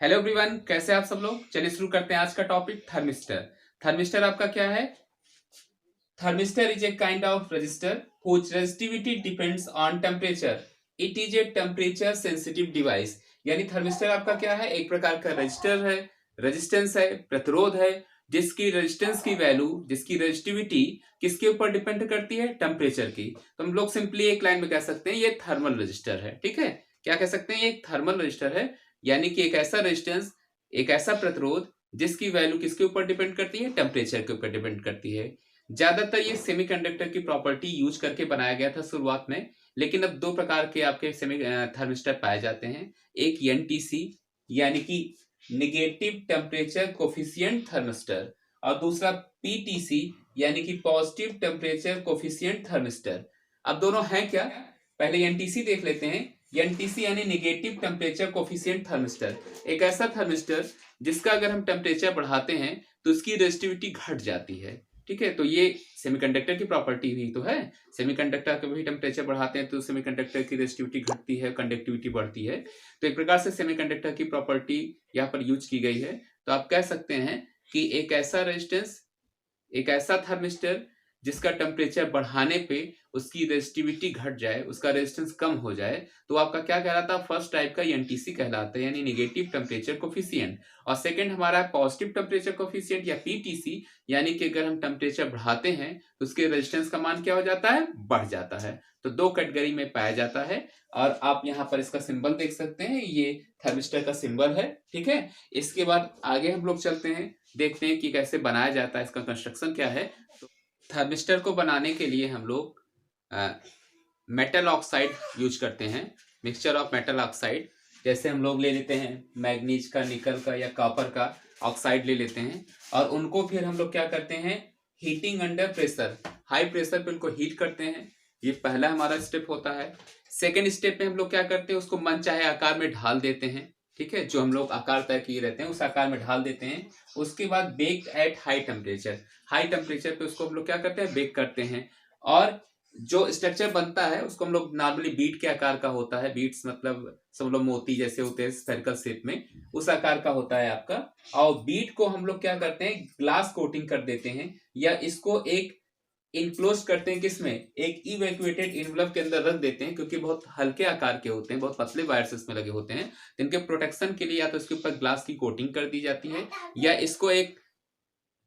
Hello everyone, कैसे आप सब लोग। चलिए शुरू करते हैं आज का टॉपिक थर्मिस्टर। थर्मिस्टर आपका क्या है? Thermistor is a kind of register whose resistivity depends on temperature. It is a temperature sensitive device. यानी थर्मिस्टर आपका क्या है? एक प्रकार का रजिस्टर है, रेजिस्टेंस है, प्रतिरोध है, जिसकी रेजिस्टेंस की वैल्यू, जिसकी रेजिस्टिविटी किसके ऊपर डिपेंड करती है? टेम्परेचर की। तो हम लोग सिंपली एक लाइन में कह सकते हैं ये थर्मल रजिस्टर है। ठीक है, क्या कह सकते हैं? ये एक थर्मल रजिस्टर है, यानी कि एक ऐसा रेजिस्टेंस, एक ऐसा प्रतिरोध जिसकी वैल्यू किसके ऊपर डिपेंड करती है? टेम्परेचर के ऊपर डिपेंड करती है। ज्यादातर ये सेमीकंडक्टर की प्रॉपर्टी यूज करके बनाया गया था शुरुआत में, लेकिन अब दो प्रकार के आपके सेमी थर्मिस्टर पाए जाते हैं। एक एनटीसी यानी कि निगेटिव टेम्परेचर कोफिशिएंट थर्मिस्टर, और दूसरा पीटीसी यानी कि पॉजिटिव टेम्परेचर कोफिशिएंट थर्मिस्टर। अब दोनों हैं क्या? पहले एनटीसी देख लेते हैं। एनटीसी यानी निगेटिव टेम्परेचर कोफिशिएंट थर्मिस्टर, एक ऐसा थर्मिस्टर जिसका अगर हम टेम्परेचर बढ़ाते हैं तो उसकी रेजिस्टिविटी घट जाती है। ठीक है, तो ये सेमीकंडक्टर की प्रॉपर्टी ही तो है। सेमीकंडक्टर का भी टेम्परेचर बढ़ाते हैं तो सेमीकंडक्टर की रेजिस्टिविटी घटती है, कंडक्टिविटी बढ़ती है। तो एक प्रकार से सेमीकंडक्टर की प्रॉपर्टी यहाँ पर यूज की गई है। तो आप कह सकते हैं कि एक ऐसा रेजिस्टेंस, एक ऐसा थर्मिस्टर जिसका टेम्परेचर बढ़ाने पे उसकी रेजिस्टिविटी घट जाए, उसका रेजिस्टेंस कम हो जाए, तो आपका क्या कहलाता है? फर्स्ट टाइप का एनटीसी कहलाता है, यानी नेगेटिव टेम्परेचर कोफिशिएंट। और सेकंड हमारा है पॉजिटिव टेम्परेचर कोफिशिएंट या पीटीसी, यानी कि अगर हम टेम्परेचर बढ़ाते हैं तो उसके रेजिस्टेंस का मान क्या हो जाता है? बढ़ जाता है। तो दो कैटेगरी में पाया जाता है, और आप यहाँ पर इसका सिंबल देख सकते हैं, ये थर्मिस्टर का सिंबल है। ठीक है, इसके बाद आगे हम लोग चलते हैं, देखते हैं कि कैसे बनाया जाता है, इसका कंस्ट्रक्शन क्या है। थर्मिस्टर को बनाने के लिए हम लोग मेटल ऑक्साइड यूज करते हैं, मिक्सचर ऑफ मेटल ऑक्साइड। जैसे हम लोग ले लेते हैं मैग्नीज का, निकल का या कॉपर का ऑक्साइड ले लेते हैं, और उनको फिर हम लोग क्या करते हैं? Heating under pressure, high pressure पे उनको हीट करते हैं। ये पहला हमारा स्टेप होता है। सेकेंड स्टेप में हम लोग क्या करते हैं? उसको मनचाहे आकार में ढाल देते हैं। ठीक है, जो हम लोग आकार तय किए रहते हैं उस आकार में ढाल देते हैं। उसके बाद baked at high temperature, high temperature पे उसको हम लोग क्या करते हैं? बेक करते हैं। और जो स्ट्रक्चर बनता है उसको हम लोग नॉर्मली बीट के आकार का होता है। बीट्स मतलब सब लोग मोती जैसे होते हैं स्फेरिकल शेप में, उस आकार का होता है आपका। और बीट को हम लोग क्या करते हैं? ग्लास कोटिंग कर देते हैं, या इसको एक इनक्लोज करते हैं, किसमें? एक इवैक्यूएटेड इनवलप के अंदर रख देते हैं, क्योंकि बहुत हल्के आकार के होते हैं, बहुत पतले वायर्स इसमें लगे होते हैं। तो इनके प्रोटेक्शन के लिए या तो इसके ऊपर ग्लास की कोटिंग कर दी जाती है, या इसको एक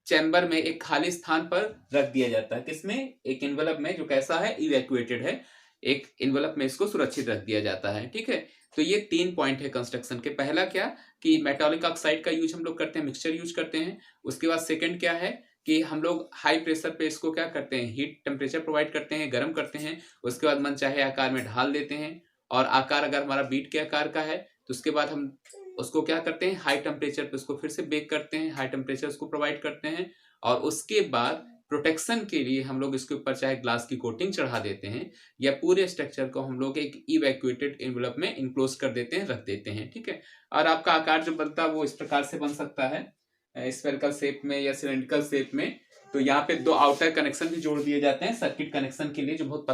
चैम्बर में, एक खाली स्थान पर रख दिया जाता है। किसमें? एक एनवलप में, जो कैसा है? इवैक्यूएटेड है। एक एनवलप में इसको सुरक्षित रख दिया जाता है। ठीक है, तो ये 3 पॉइंट है कंस्ट्रक्शन के। पहला क्या कि मेटालिक ऑक्साइड का यूज हम लोग करते हैं, मिक्सचर यूज करते हैं। उसके बाद सेकंड क्या है कि हम लोग हाई प्रेशर पे इसको क्या करते हैं? हीट टेम्परेचर प्रोवाइड करते हैं, गर्म करते हैं। उसके बाद मनचाहे आकार में ढाल देते हैं, और आकार अगर हमारा बीट के आकार का है तो उसके बाद हम उसको क्या करते हैं? हाई टेम्परेचर पे उसको फिर से बेक करते हैं, हाई टेम्परेचर उसको प्रोवाइड करते हैं। और उसके बाद प्रोटेक्शन के लिए हम लोग इसके ऊपर चाहे ग्लास की कोटिंग चढ़ा देते हैं, या पूरे स्ट्रक्चर को हम लोग एक इवैक्यूएटेड एनवलप में इनक्लोज कर देते हैं, रख देते हैं। ठीक है, और आपका आकार जो बनता है वो इस प्रकार से बन सकता है, स्फेरिकल शेप में या सिलेंड्रिकल शेप में। तो यहाँ पे 2 आउटर कनेक्शन भी जोड़ दिए जाते हैं सर्किट कनेक्शन के लिए, जो बहुत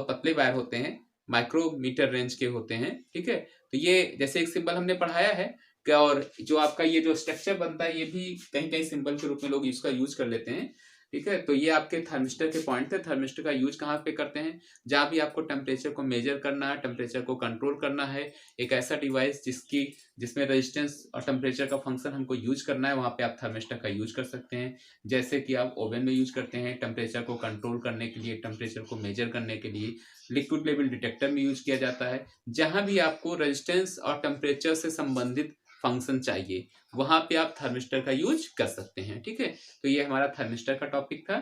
पतले वायर होते हैं, माइक्रोमीटर रेंज के होते हैं। ठीक है, तो ये जैसे एक सिंबल हमने पढ़ाया है क्या, और जो आपका ये जो स्ट्रक्चर बनता है ये भी कहीं कहीं सिंबल के रूप में लोग इसका यूज कर लेते हैं। ठीक है, तो ये आपके थर्मिस्टर के पॉइंट थे। थर्मिस्टर का यूज कहाँ पे करते हैं? जहां भी आपको टेम्परेचर को मेजर करना है, टेम्परेचर को कंट्रोल करना है, एक ऐसा डिवाइस जिसमें रेजिस्टेंस और टेम्परेचर का फंक्शन हमको यूज करना है, वहां पे आप थर्मिस्टर का यूज कर सकते हैं। जैसे कि आप ओवन में यूज करते हैं टेम्परेचर को कंट्रोल करने के लिए, टेम्परेचर को मेजर करने के लिए। लिक्विड लेवल डिटेक्टर में यूज किया जाता है। जहां भी आपको रेजिस्टेंस और टेम्परेचर से संबंधित फंक्शन चाहिए, वहां पे आप थर्मिस्टर का यूज कर सकते हैं। ठीक है, तो ये हमारा थर्मिस्टर का टॉपिक था।